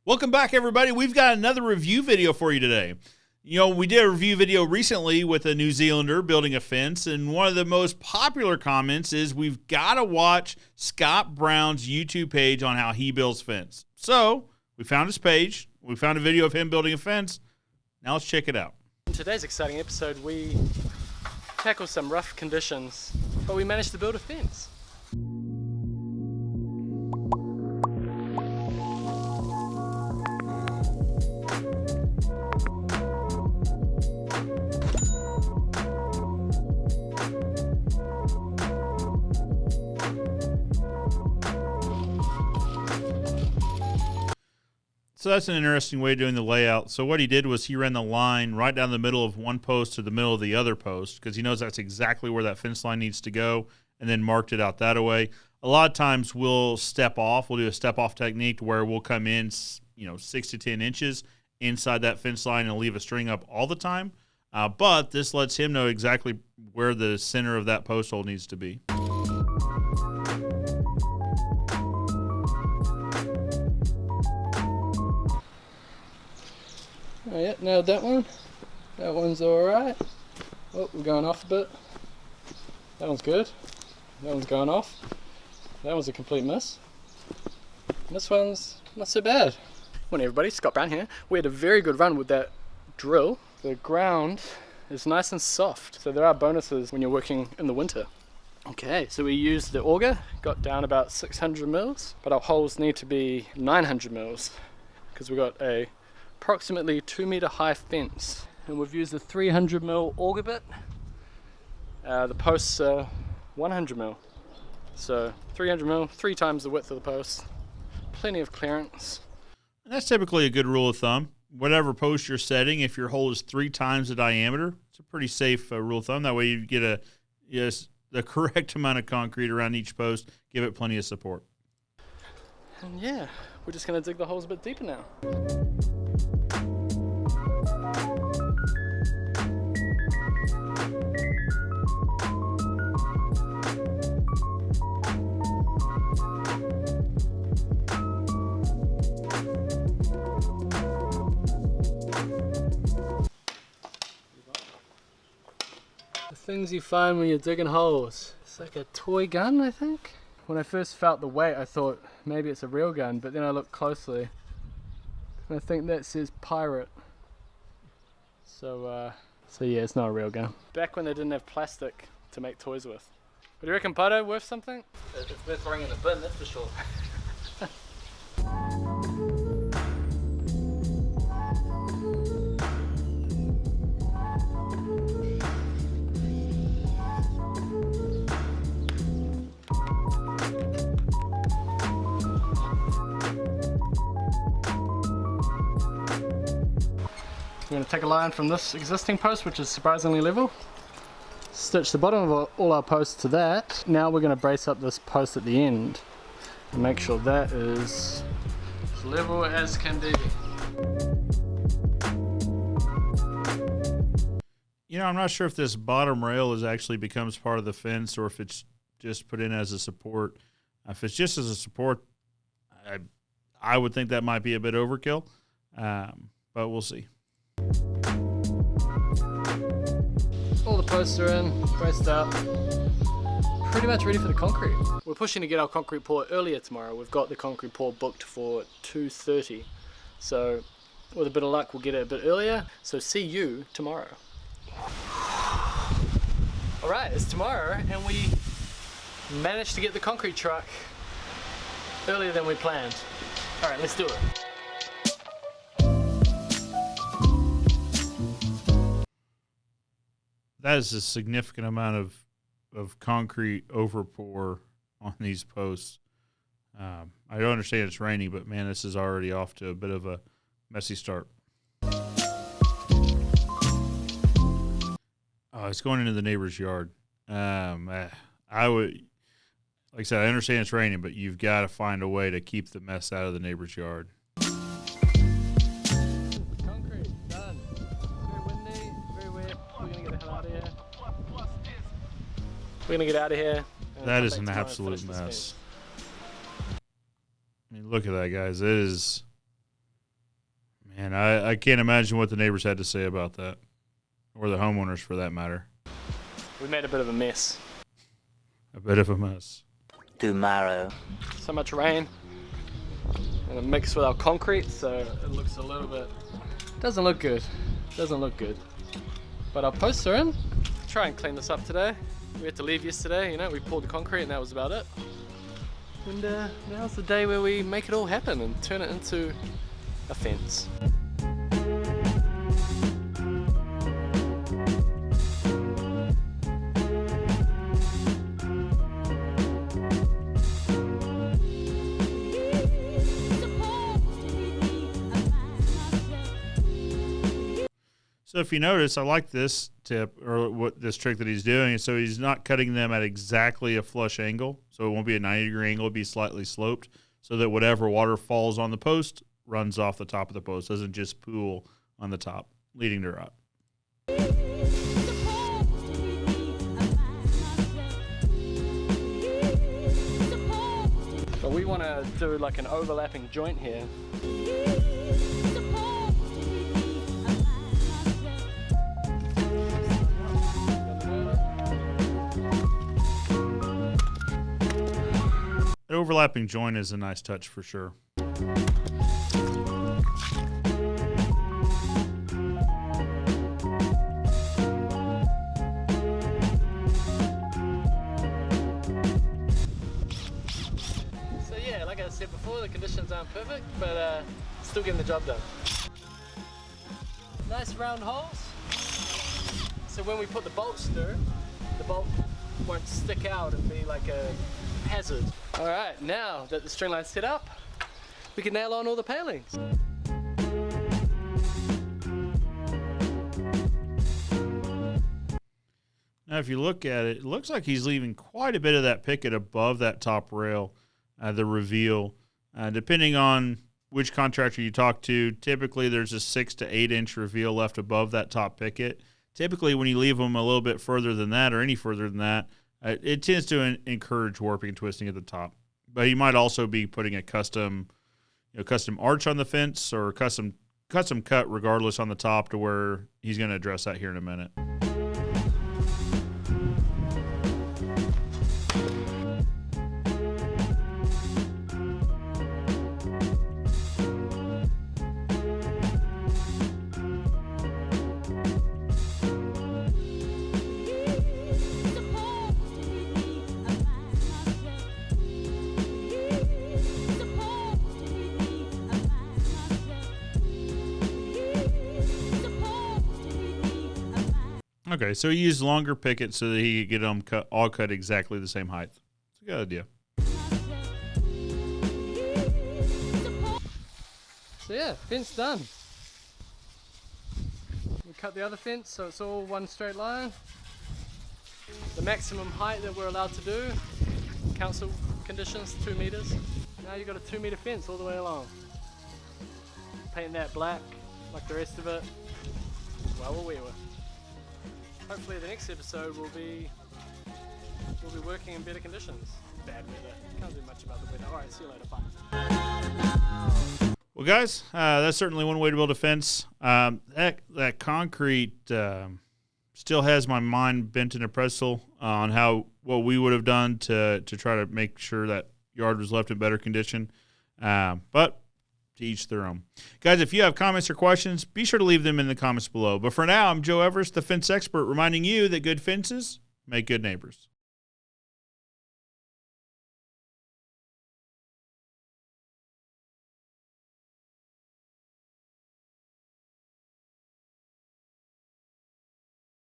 Welcome back, everybody. We've got another review video for you today. You know, we did a review video recently with a New Zealander building a fence, and one of the most popular comments is we've got to watch Scott Brown's YouTube page on how he builds fence. So we found his page. We found a video of him building a fence. Now let's check it out. In today's exciting episode, we tackle some rough conditions, but we managed to build a fence. So that's an interesting way of doing the layout. So what he did was he ran the line right down the middle of one post to the middle of the other post because he knows that's exactly where that fence line needs to go, and then marked it out that way. A lot of times we'll step off. We'll do a step-off technique where we'll come in, 6 to 10 inches inside that fence line and leave a string up all the time. But this lets him know exactly where the center of that post hole needs to be. Oh yeah, nailed that one. That one's alright. Oh, we're going off a bit. That one's good. That one's going off. That one's a complete miss. And this one's not so bad. Morning everybody, Scott Brown here. We had a very good run with that drill. The ground is nice and soft, so there are bonuses when you're working in the winter. Okay, so we used the auger, got down about 600 mils, but our holes need to be 900 mils because we got a approximately 2 meter high fence, and we've used a 300 mil auger bit. The posts are 100 mil, so 300 mil, 3 times the width of the post. Plenty of clearance. And that's typically a good rule of thumb. Whatever post you're setting, if your hole is 3 times the diameter, it's a pretty safe rule of thumb. That way you get the correct amount of concrete around each post, give it plenty of support. And yeah, we're just going to dig the holes a bit deeper now. Things you find when you're digging holes. It's like a toy gun, I think. When I first felt the weight, I thought maybe it's a real gun, but then I looked closely and I think that says pirate. So yeah, it's not a real gun. Back when they didn't have plastic to make toys with. What do you reckon, Pato? Worth something? It's worth throwing in the bin, that's for sure. We're going to take a line from this existing post, which is surprisingly level, stitch the bottom of all our posts to that. Now we're going to brace up this post at the end and make sure that is as level as can be. You know, I'm not sure if this bottom rail actually becomes part of the fence or if it's just put in as a support. If it's just as a support, I would think that might be a bit overkill, but we'll see. All the posts are in, braced up, pretty much ready for the concrete. We're pushing to get our concrete pour earlier tomorrow. We've got the concrete pour booked for 2:30, so with a bit of luck we'll get it a bit earlier, so see you tomorrow. Alright, it's tomorrow and we managed to get the concrete truck earlier than we planned. Alright, let's do it. That is a significant amount of concrete overpour on these posts. I don't understand it's raining, but man, this is already off to a bit of a messy start. Oh, it's going into the neighbor's yard. I would, like I said, I understand it's raining, but you've got to find a way to keep the mess out of the neighbor's yard. Concrete, done. Very windy, very wet. We're going to get the hell out of here. We're going to get out of here. That is an absolute mess. I mean, look at that, guys. It is Man, I can't imagine what the neighbors had to say about that, or the homeowners for that matter. We made a bit of a mess. A bit of a mess. Tomorrow. So much rain, and it mixed with our concrete, so it looks a little bit. Doesn't look good. Doesn't look good. But our posts are in. Try and clean this up today. We had to leave yesterday. You know, we poured the concrete, and that was about it. And now's the day where we make it all happen and turn it into a fence. So if you notice, I like this tip, or what this trick that he's doing. So he's not cutting them at exactly a flush angle. So it won't be a 90-degree angle. It'll be slightly sloped so that whatever water falls on the post runs off the top of the post, doesn't just pool on the top, leading to rot. But we want to do like an overlapping joint here. An overlapping joint is a nice touch for sure. So yeah, like I said before, the conditions aren't perfect, but still getting the job done. Nice round holes. So when we put the bolts through, the bolt won't stick out and be like a hazard. All right, now that the string line's set up, we can nail on all the palings. Now, if you look at it, it looks like he's leaving quite a bit of that picket above that top rail, the reveal. Depending on which contractor you talk to, typically there's a 6 to 8 inch reveal left above that top picket. Typically, when you leave them a little bit further than that or any further than that, it tends to encourage warping and twisting at the top. But he might also be putting a custom arch on the fence or custom cut regardless on the top, to where he's going to address that here in a minute. Okay, so he used longer pickets so that he could get them all cut exactly the same height. It's a good idea. So yeah, fence done. We cut the other fence so it's all one straight line. The maximum height that we're allowed to do, council conditions, 2 meters. Now you've got a 2 meter fence all the way along. Paint that black like the rest of it. Well, we were. Hopefully the next episode we'll be working in better conditions. Bad weather. Can't do much about the weather. Alright, see you later. Bye. Well, guys, that's certainly one way to build a fence. That concrete still has my mind bent in a pretzel on what we would have done to try to make sure that yard was left in better condition. But to each their own. Guys, if you have comments or questions, be sure to leave them in the comments below. But for now, I'm Joe Everest, the fence expert, reminding you that good fences make good neighbors.